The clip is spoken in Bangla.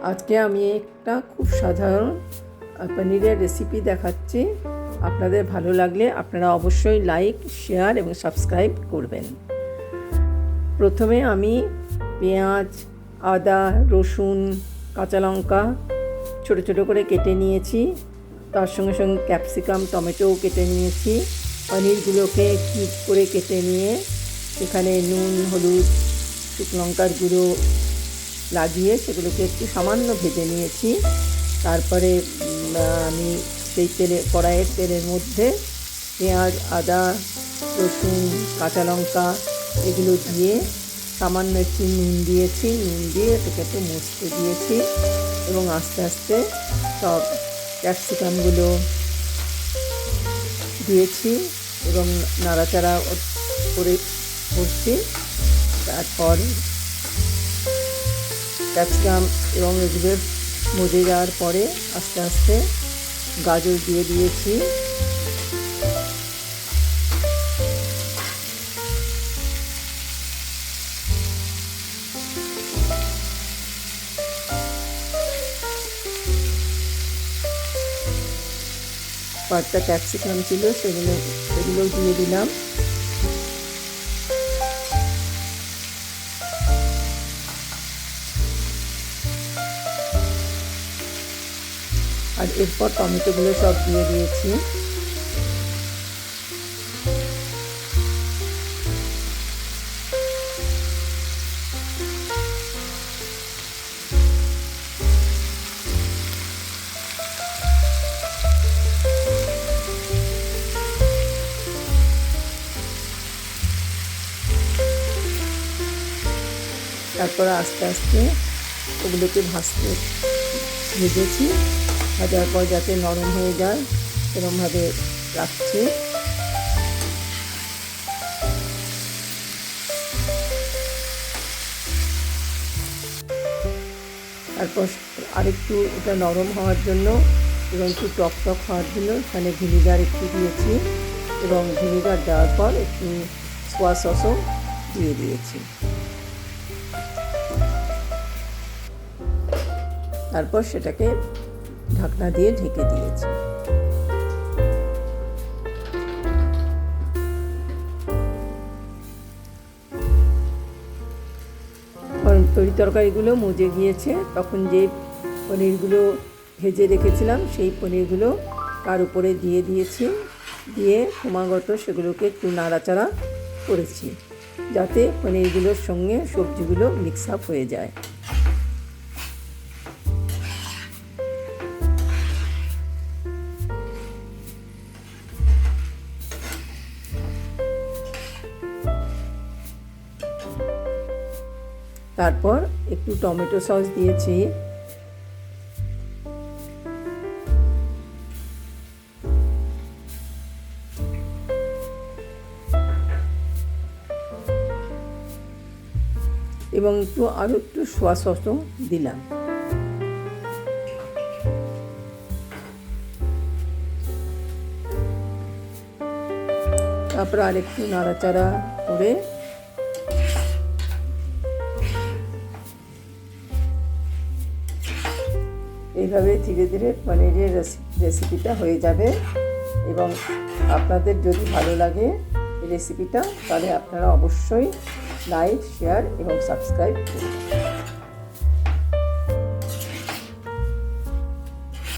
আজকে আমি একটা খুব সাধারণ পনিরের রেসিপি দেখাচ্ছি। আপনাদের ভালো লাগলে আপনারা অবশ্যই লাইক, শেয়ার এবং সাবস্ক্রাইব করবেন। প্রথমে আমি পেঁয়াজ, আদা, রসুন, কাঁচা লঙ্কা ছোটো ছোটো করে কেটে নিয়েছি। তার সঙ্গে সঙ্গে ক্যাপসিকাম, টমেটোও কেটে নিয়েছি। পনিরগুলোকে কিউব করে কেটে নিয়ে সেখানে নুন, হলুদ, শুকনো লঙ্কার গুঁড়ো লাগিয়ে সেগুলোকে একটু সামান্য ভেজে নিয়েছি। তারপরে আমি সেই কড়াইয়ের তেলের মধ্যে পেঁয়াজ, আদা, রসুন, কাঁচা লঙ্কা এগুলো দিয়ে সামান্য একটু নুন দিয়েছি। নুন দিয়ে এটাকে একটু মুছতে দিয়েছি এবং আস্তে আস্তে সব ক্যাপসিকামগুলো দিয়েছি এবং নাড়াচাড়া করে করছি। তারপর ক্যাপসিকাম এবং এগুলো মজে যাওয়ার পরে আস্তে আস্তে গাজর দিয়ে দিয়েছি। কয়েকটা ক্যাপসিকাম ছিল সেগুলো দিয়ে দিলাম। আর এরপর টমেটোগুলো সব দিয়ে দিয়েছি। তারপর আস্তে আস্তে ওগুলোকে ভেজেছি। ভাজার পর যাতে নরম হয়ে যায় সেরকমভাবে রাখছি। তারপর আরেকটু ওটা নরম হওয়ার জন্য এবং একটু টক টক হওয়ার জন্য এখানে ভিনিগার একটু দিয়েছি এবং ভিনিগার দেওয়ার পর একটু সোয়া সসও দিয়ে দিয়েছি। তারপর সেটাকে ঢাকনা দিয়ে ঢেকে দিয়েছি। তরি তরকারিগুলো মজে গিয়েছে, তখন যে পনিরগুলো ভেজে রেখেছিলাম সেই পনিরগুলো তার উপরে দিয়ে দিয়েছি। দিয়ে ক্রমাগত সেগুলোকে একটু নাড়াচাড়া করেছি যাতে পনিরগুলোর সঙ্গে সবজিগুলো মিক্স আপ হয়ে যায়। তারপর একটু টমেটো সস দিয়েছি। এবং আরও একটু সোয়া সসও দিলাম। তারপর আরেকটু নাড়াচাড়া করে এইভাবে ধীরে ধীরে পনিরের রেসিপিটা হয়ে যাবে। এবং আপনাদের যদি ভালো লাগে এই রেসিপিটা তাহলে আপনারা অবশ্যই লাইক, শেয়ার এবং সাবস্ক্রাইব করুন।